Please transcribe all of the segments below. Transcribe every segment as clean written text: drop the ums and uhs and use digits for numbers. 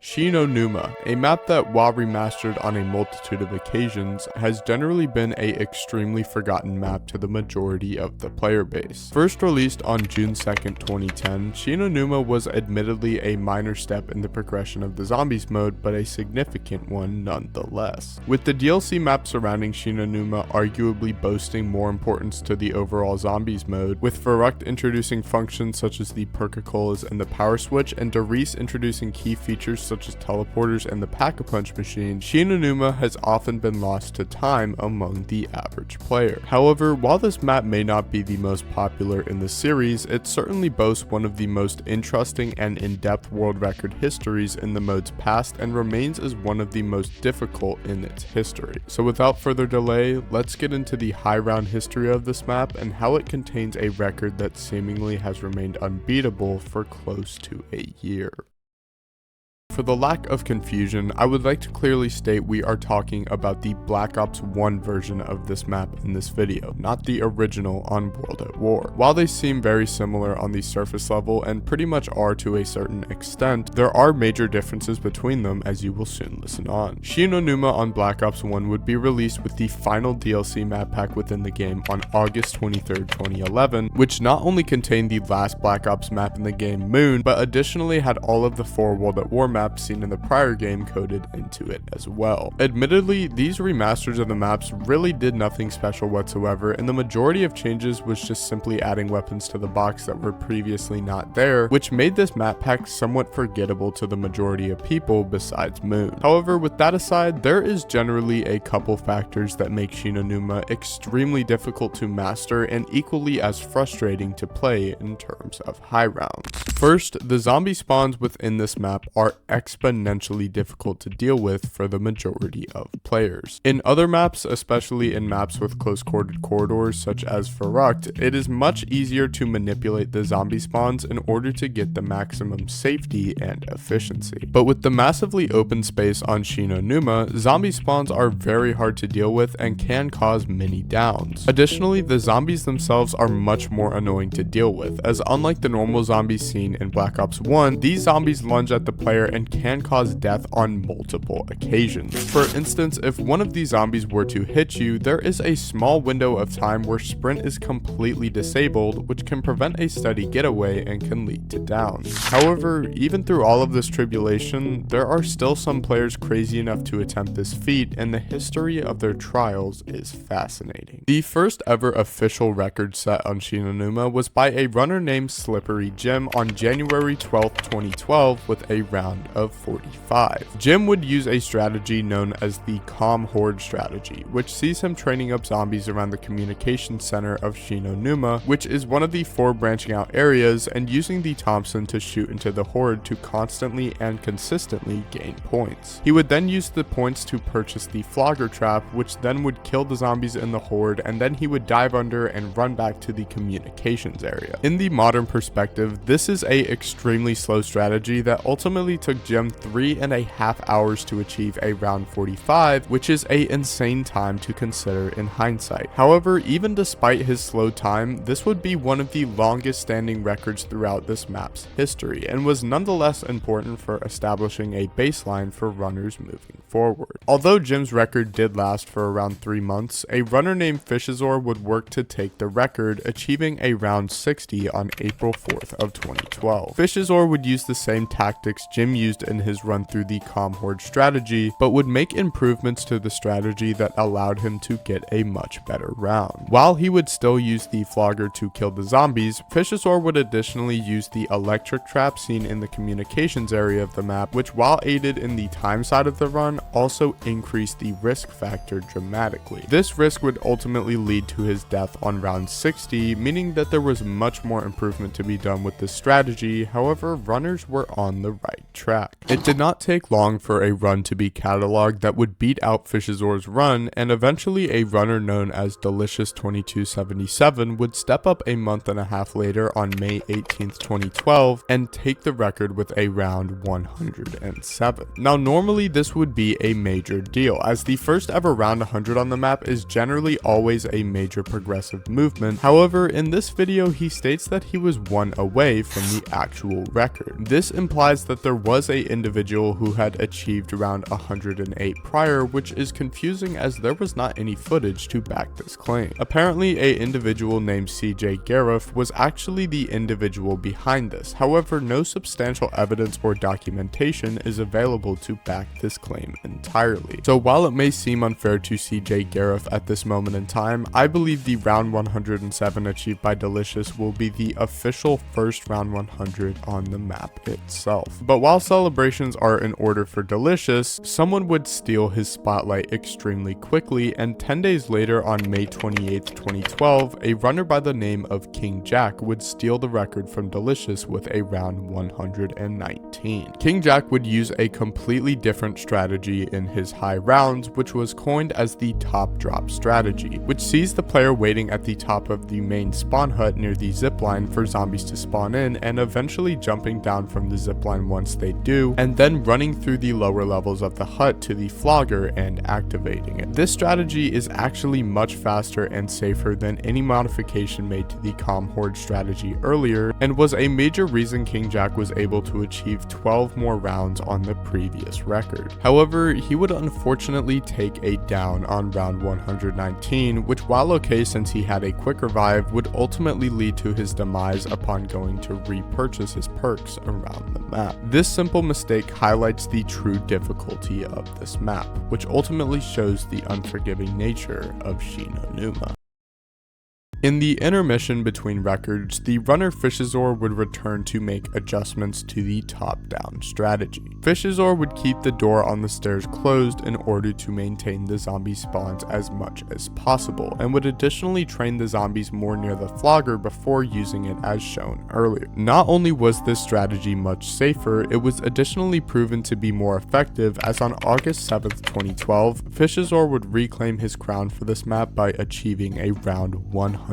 Shi No Numa, a map that, while remastered on a multitude of occasions, has generally been a extremely forgotten map to the majority of the player base. First released on June 2nd, 2010, Shi No Numa was admittedly a minor step in the progression of the zombies mode, but a significant one nonetheless. With the DLC map surrounding Shi No Numa arguably boasting more importance to the overall zombies mode, with Verrucht introducing functions such as the Patrikios and the power switch, and Doerksen introducing key features such as teleporters and the pack-a-punch machine, Shi No Numa has often been lost to time among the average player. However, while this map may not be the most popular in the series, it certainly boasts one of the most interesting and in-depth world record histories in the mode's past and remains as one of the most difficult in its history. So without further delay, let's get into the high round history of this map and how it contains a record that seemingly has remained unbeatable for close to a year. For the lack of confusion, I would like to clearly state we are talking about the Black Ops 1 version of this map in this video, not the original on World at War. While they seem very similar on the surface level and pretty much are to a certain extent, there are major differences between them, as you will soon listen on. Shi No Numa on Black Ops 1 would be released with the final DLC map pack within the game on August 23rd, 2011, which not only contained the last Black Ops map in the game, Moon, but additionally had all of the 4 World at War maps seen in the prior game coded into it as well. Admittedly, these remasters of the maps really did nothing special whatsoever, and the majority of changes was just simply adding weapons to the box that were previously not there, which made this map pack somewhat forgettable to the majority of people besides Moon. However, with that aside, there is generally a couple factors that make Shi No Numa extremely difficult to master and equally as frustrating to play in terms of high rounds. First, the zombie spawns within this map are exponentially difficult to deal with for the majority of players. In other maps, especially in maps with close-quartered corridors such as Verrucht, it is much easier to manipulate the zombie spawns in order to get the maximum safety and efficiency. But with the massively open space on Shi No Numa, zombie spawns are very hard to deal with and can cause many downs. Additionally, the zombies themselves are much more annoying to deal with, as unlike the normal zombies seen in Black Ops 1, these zombies lunge at the player and can cause death on multiple occasions. For instance, if one of these zombies were to hit you, there is a small window of time where sprint is completely disabled, which can prevent a steady getaway and can lead to downs. However, even through all of this tribulation, there are still some players crazy enough to attempt this feat, and the history of their trials is fascinating. The first ever official record set on Shi No Numa was by a runner named Slippery Jim on January 12th, 2012 with a round of 45. Jim would use a strategy known as the Calm Horde strategy, which sees him training up zombies around the communication center of Shi No Numa, which is one of the 4 branching out areas, and using the Thompson to shoot into the horde to constantly and consistently gain points. He would then use the points to purchase the Flogger trap, which then would kill the zombies in the horde, and then he would dive under and run back to the communications area. In the modern perspective, this is a extremely slow strategy that ultimately took Jim 3.5 hours to achieve a round 45, which is a insane time to consider in hindsight. However, even despite his slow time, this would be one of the longest standing records throughout this map's history, and was nonetheless important for establishing a baseline for runners moving forward. Although Jim's record did last for around 3 months, a runner named Fishazor would work to take the record, achieving a round 60 on April 4th of 2012. Fishazor would use the same tactics Jim used in his run through the Calm Horde strategy, but would make improvements to the strategy that allowed him to get a much better round. While he would still use the Flogger to kill the zombies, Fishazor would additionally use the electric trap seen in the communications area of the map, which, while aided in the time side of the run, also increased the risk factor dramatically. This risk would ultimately lead to his death on round 60, meaning that there was much more improvement to be done with this strategy. However, runners were on the right track. It did not take long for a run to be cataloged that would beat out Fishazor's run, and eventually a runner known as Delicious2277 would step up a month and a half later on May 18th, 2012 and take the record with a round 107. Now normally this would be a major deal, as the first ever round 100 on the map is generally always a major progressive movement. However, in this video he states that he was one away from the actual record. This implies that there was was a individual who had achieved round 108 prior, which is confusing as there was not any footage to back this claim. Apparently, a individual named CJ Gareth was actually the individual behind this. However, no substantial evidence or documentation is available to back this claim entirely. So while it may seem unfair to CJ Gareth at this moment in time, I believe the round 107 achieved by Delicious will be the official first round 100 on the map itself. But while celebrations are in order for Delicious, someone would steal his spotlight extremely quickly, and 10 days later on May 28, 2012, a runner by the name of King Jack would steal the record from Delicious with a round 119. King Jack would use a completely different strategy in his high rounds, which was coined as the top drop strategy, which sees the player waiting at the top of the main spawn hut near the zipline for zombies to spawn in, and eventually jumping down from the zipline once they do, and then running through the lower levels of the hut to the flogger and activating it. This strategy is actually much faster and safer than any modification made to the Calm Horde strategy earlier, and was a major reason King Jack was able to achieve 12 more rounds on the previous record. However, he would unfortunately take a down on round 119, which, while okay since he had a quick revive, would ultimately lead to his demise upon going to repurchase his perks around the map. This simple mistake highlights the true difficulty of this map, which ultimately shows the unforgiving nature of Shi No Numa. In the intermission between records, the runner Fishazor would return to make adjustments to the top-down strategy. Fishazor would keep the door on the stairs closed in order to maintain the zombie spawns as much as possible, and would additionally train the zombies more near the flogger before using it as shown earlier. Not only was this strategy much safer, it was additionally proven to be more effective, as on August 7th, 2012, Fishazor would reclaim his crown for this map by achieving a round 135.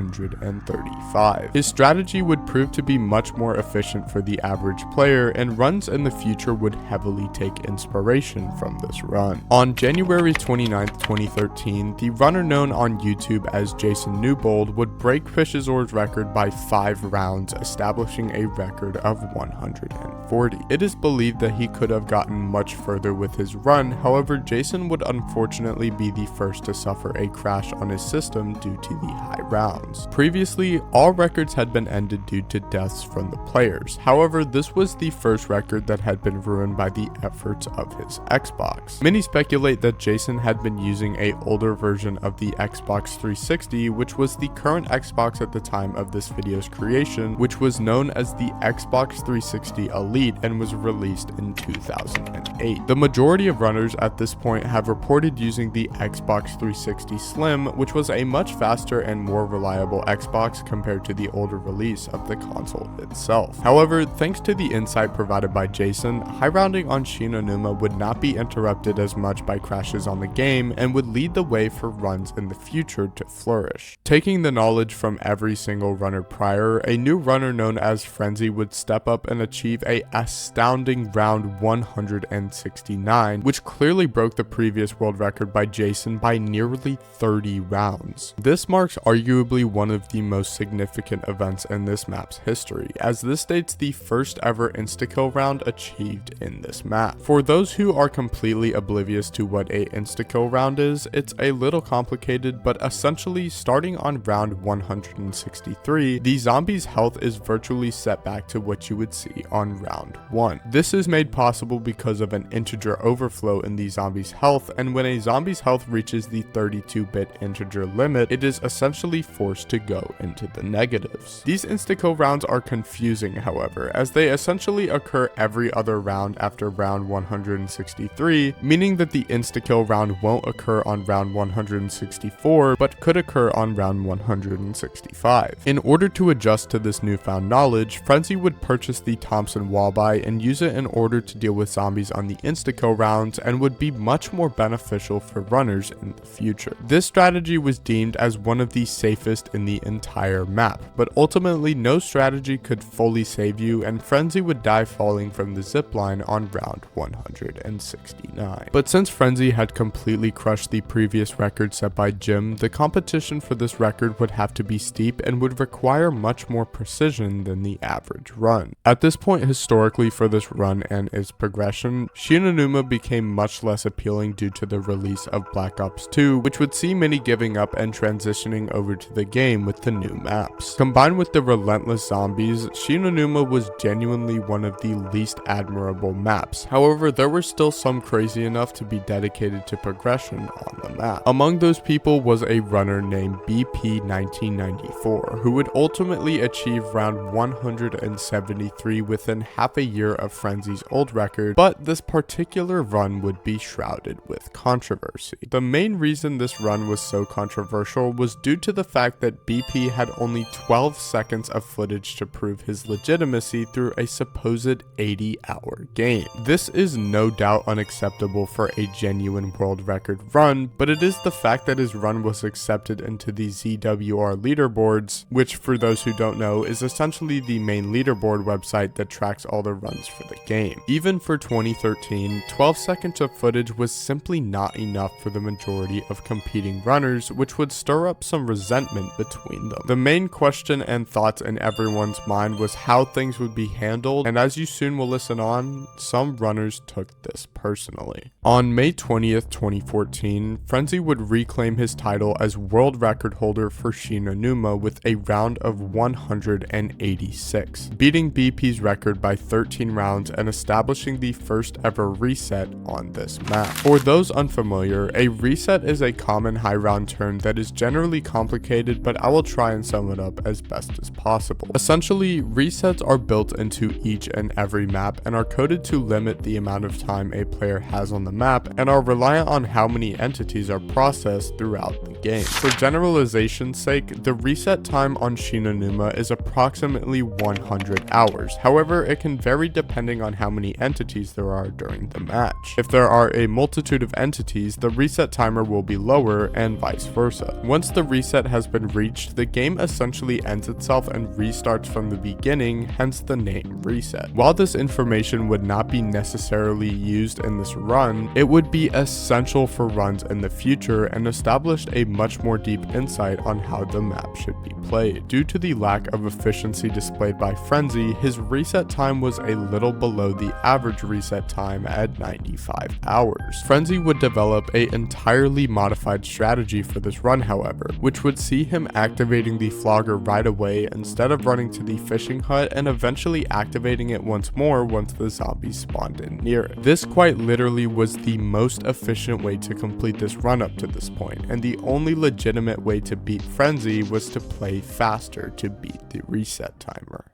His strategy would prove to be much more efficient for the average player, and runs in the future would heavily take inspiration from this run. On January 29, 2013, the runner known on YouTube as Jason Newbold would break Fishazor's record by 5 rounds, establishing a record of 140. It is believed that he could have gotten much further with his run, however Jason would unfortunately be the first to suffer a crash on his system due to the high rounds. Previously, all records had been ended due to deaths from the players. However, this was the first record that had been ruined by the efforts of his Xbox. Many speculate that Jason had been using an older version of the Xbox 360, which was the current Xbox at the time of this video's creation, which was known as the Xbox 360 Elite and was released in 2008. The majority of runners at this point have reported using the Xbox 360 Slim, which was a much faster and more reliable Xbox compared to the older release of the console itself. However, thanks to the insight provided by Jason, high rounding on Shi No Numa would not be interrupted as much by crashes on the game, and would lead the way for runs in the future to flourish. Taking the knowledge from every single runner prior, a new runner known as Frenzy would step up and achieve a astounding round 169, which clearly broke the previous world record by Jason by nearly 30 rounds. This marks arguably one of the most significant events in this map's history, as this states the first ever insta-kill round achieved in this map. For those who are completely oblivious to what a insta-kill round is, it's a little complicated, but essentially starting on round 163, the zombie's health is virtually set back to what you would see on round 1. This is made possible because of an integer overflow in the zombie's health, and when a zombie's health reaches the 32-bit integer limit, it is essentially forced to go into the negatives. These insta-kill rounds are confusing, however, as they essentially occur every other round after round 163, meaning that the insta-kill round won't occur on round 164, but could occur on round 165. In order to adjust to this newfound knowledge, Frenzy would purchase the Thompson Walleye and use it in order to deal with zombies on the insta-kill rounds, and would be much more beneficial for runners in the future. This strategy was deemed as one of the safest fastest in the entire map, but ultimately no strategy could fully save you, and Frenzy would die falling from the zipline on round 169. But since Frenzy had completely crushed the previous record set by Jim, the competition for this record would have to be steep and would require much more precision than the average run. At this point historically for this run and its progression, Shi No Numa became much less appealing due to the release of Black Ops 2, which would see many giving up and transitioning over to the game with the new maps. Combined with the relentless zombies, Shi No Numa was genuinely one of the least admirable maps. However, there were still some crazy enough to be dedicated to progression on the map. Among those people was a runner named BP1994, who would ultimately achieve round 173 within half a year of Frenzy's old record, but this particular run would be shrouded with controversy. The main reason this run was so controversial was due to the fact that BP had only 12 seconds of footage to prove his legitimacy through a supposed 80-hour game. This is no doubt unacceptable for a genuine world record run, but it is the fact that his run was accepted into the ZWR leaderboards, which for those who don't know is essentially the main leaderboard website that tracks all the runs for the game. Even for 2013, 12 seconds of footage was simply not enough for the majority of competing runners, which would stir up some resentment between them. The main question and thoughts in everyone's mind was how things would be handled, and as you soon will listen on, some runners took this personally. On May 20th, 2014, Frenzy would reclaim his title as world record holder for Shi No Numa with a round of 186, beating BP's record by 13 rounds and establishing the first ever reset on this map. For those unfamiliar, a reset is a common high round term that is generally complicated, but I will try and sum it up as best as possible. Essentially, resets are built into each and every map and are coded to limit the amount of time a player has on the map and are reliant on how many entities are processed throughout the game. For generalization's sake, the reset time on Shi No Numa is approximately 100 hours. However, it can vary depending on how many entities there are during the match. If there are a multitude of entities, the reset timer will be lower and vice versa. Once the reset has been reached, the game essentially ends itself and restarts from the beginning, hence the name reset. While this information would not be necessarily used in this run, it would be essential for runs in the future and established a much more deep insight on how the map should be played. Due to the lack of efficiency displayed by Frenzy, his reset time was a little below the average reset time at 95 hours. Frenzy would develop an entirely modified strategy for this run, however, which would see him activating the flogger right away instead of running to the fishing hut and eventually activating it once more once the zombies spawned in near it. This quite literally was the most efficient way to complete this run up to this point, and the only legitimate way to beat Frenzy was to play faster to beat the reset timer.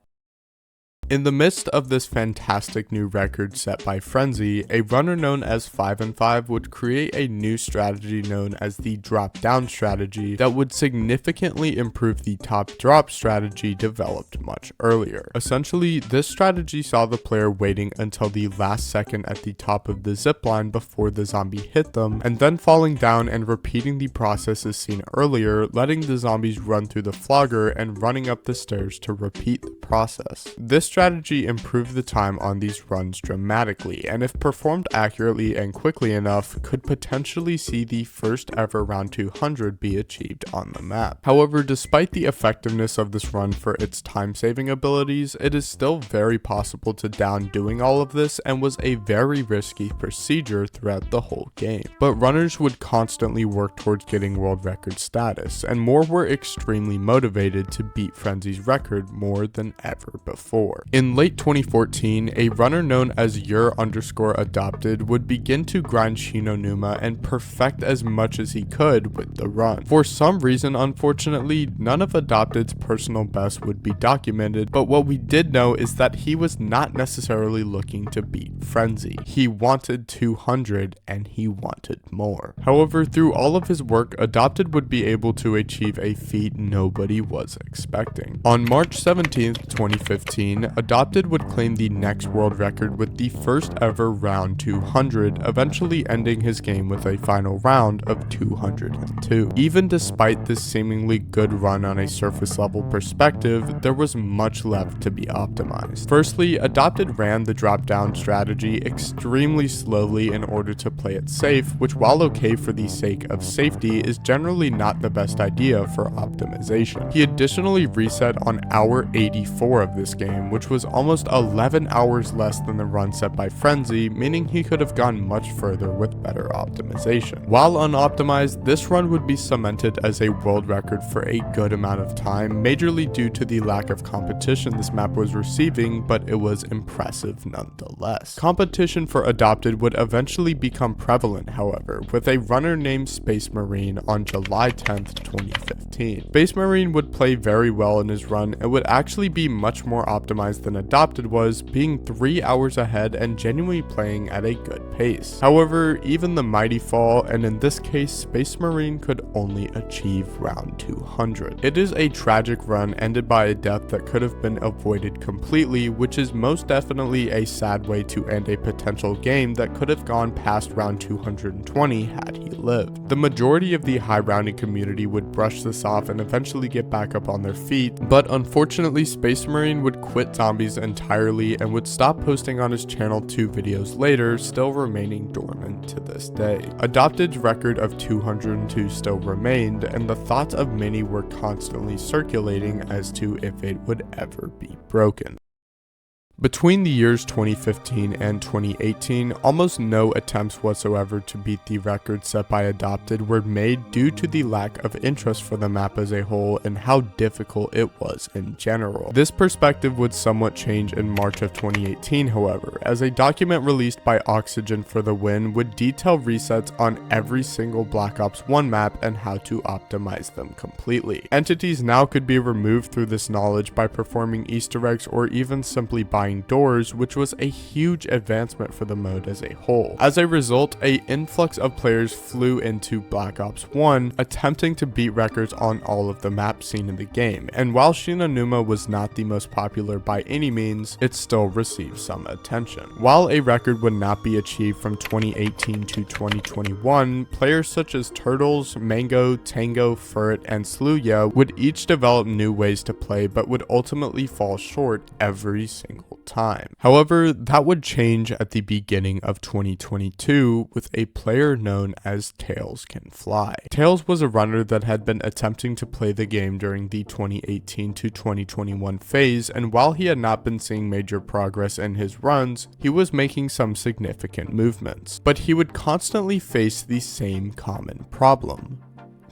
In the midst of this fantastic new record set by Frenzy, a runner known as 5&5 would create a new strategy known as the drop down strategy that would significantly improve the top drop strategy developed much earlier. Essentially, this strategy saw the player waiting until the last second at the top of the zipline before the zombie hit them, and then falling down and repeating the process as seen earlier, letting the zombies run through the flogger and running up the stairs to repeat the process. This strategy improved the time on these runs dramatically, and if performed accurately and quickly enough, could potentially see the first ever round 200 be achieved on the map. However, despite the effectiveness of this run for its time-saving abilities, it is still very possible to down doing all of this and was a very risky procedure throughout the whole game. But runners would constantly work towards getting world record status, and more were extremely motivated to beat Frenzy's record more than ever before. In late 2014, a runner known as Your_Adopted would begin to grind Shi No Numa and perfect as much as he could with the run. For some reason, unfortunately, none of Adopted's personal best would be documented, but what we did know is that he was not necessarily looking to beat Frenzy. He wanted 200 and he wanted more. However, through all of his work, Adopted would be able to achieve a feat nobody was expecting. On March 17th, 2015, Adopted would claim the next world record with the first ever round 200, eventually ending his game with a final round of 202. Even despite this seemingly good run on a surface level perspective, there was much left to be optimized. Firstly, Adopted ran the drop down strategy extremely slowly in order to play it safe, which while okay for the sake of safety is generally not the best idea for optimization. He additionally reset on hour 84 of this game, which was almost 11 hours less than the run set by Frenzy, meaning he could have gone much further with better optimization. While unoptimized, this run would be cemented as a world record for a good amount of time, majorly due to the lack of competition this map was receiving, but it was impressive nonetheless. Competition for Adopted would eventually become prevalent, however, with a runner named Space Marine on July 10th, 2015. Space Marine would play very well in his run and would actually be much more optimized than Adopted was, being 3 hours ahead and genuinely playing at a good pace. However, even the mighty fall, and in this case Space Marine could only achieve round 200. It is a tragic run ended by a death that could have been avoided completely, which is most definitely a sad way to end a potential game that could have gone past round 220 had he lived. The majority of the high rounding community would brush this off and eventually get back up on their feet, but unfortunately Space Marine would quit zombies entirely and would stop posting on his channel 2 videos later, still remaining dormant to this day. Adopted's record of 202 still remained, and the thoughts of many were constantly circulating as to if it would ever be broken. Between the years 2015 and 2018, almost no attempts whatsoever to beat the record set by Adopted were made due to the lack of interest for the map as a whole and how difficult it was in general. This perspective would somewhat change in March of 2018, however, as a document released by Oxygen for the Win would detail resets on every single Black Ops 1 map and how to optimize them completely. Entities now could be removed through this knowledge by performing Easter eggs or even simply buying doors, which was a huge advancement for the mode as a whole. As a result, an influx of players flew into Black Ops 1, attempting to beat records on all of the maps seen in the game, and while Shi No Numa was not the most popular by any means, it still received some attention. While a record would not be achieved from 2018 to 2021, players such as Turtles, Mango, Tango, Furret, and Sluya would each develop new ways to play, but would ultimately fall short every single time. However, that would change at the beginning of 2022 with a player known as Tails Can Fly. Tails was a runner that had been attempting to play the game during the 2018 to 2021 phase, and while he had not been seeing major progress in his runs, he was making some significant movements. But he would constantly face the same common problem: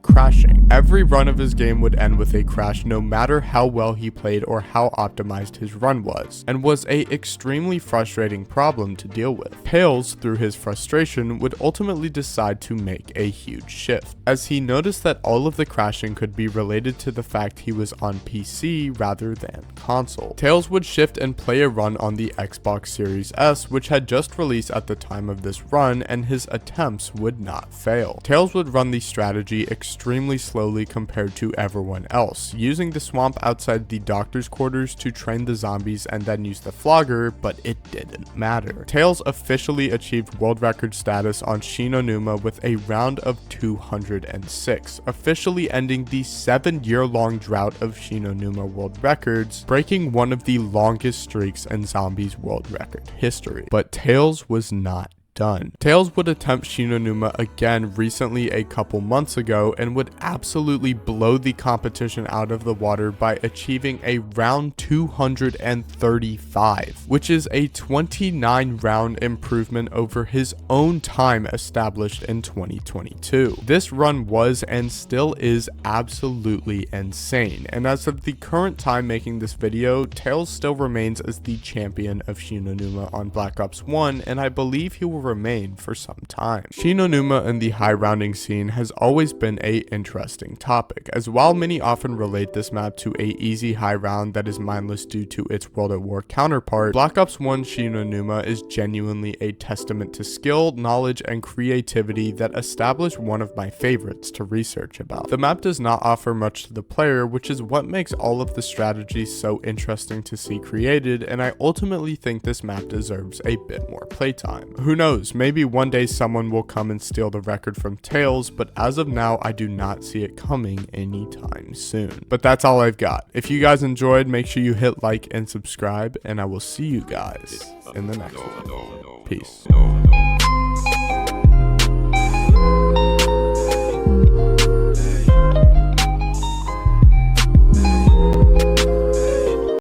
crashing. Every run of his game would end with a crash, no matter how well he played or how optimized his run was, and was a extremely frustrating problem to deal with. Tails, through his frustration, would ultimately decide to make a huge shift, as he noticed that all of the crashing could be related to the fact he was on PC rather than console. Tails would shift and play a run on the Xbox Series S, which had just released at the time of this run, and his attempts would not fail. Tails would run the strategy extremely slowly compared to everyone else, using the swamp outside the doctor's quarters to train the zombies and then use the flogger, but it didn't matter. Tails officially achieved world record status on Shi No Numa with a round of 206, officially ending the 7-year-long drought of Shi No Numa world records, breaking one of the longest streaks in Zombies world record history. But Tails was not done. Tails would attempt Shi No Numa again recently a couple months ago and would absolutely blow the competition out of the water by achieving a round 235, which is a 29 round improvement over his own time established in 2022. This run was and still is absolutely insane, and as of the current time making this video, Tails still remains as the champion of Shi No Numa on Black Ops 1, and I believe he will remain for some time. Shi No Numa and the high rounding scene has always been a interesting topic, as while many often relate this map to a easy high round that is mindless due to its World at War counterpart, Black Ops 1 Shi No Numa is genuinely a testament to skill, knowledge, and creativity that established one of my favorites to research about. The map does not offer much to the player, which is what makes all of the strategies so interesting to see created, and I ultimately think this map deserves a bit more playtime. Who knows, maybe one day someone will come and steal the record from Tails, but as of now I do not see it coming anytime soon. But that's all I've got. If you guys enjoyed, make sure you hit like and subscribe, and I will see you guys in the next one. Peace.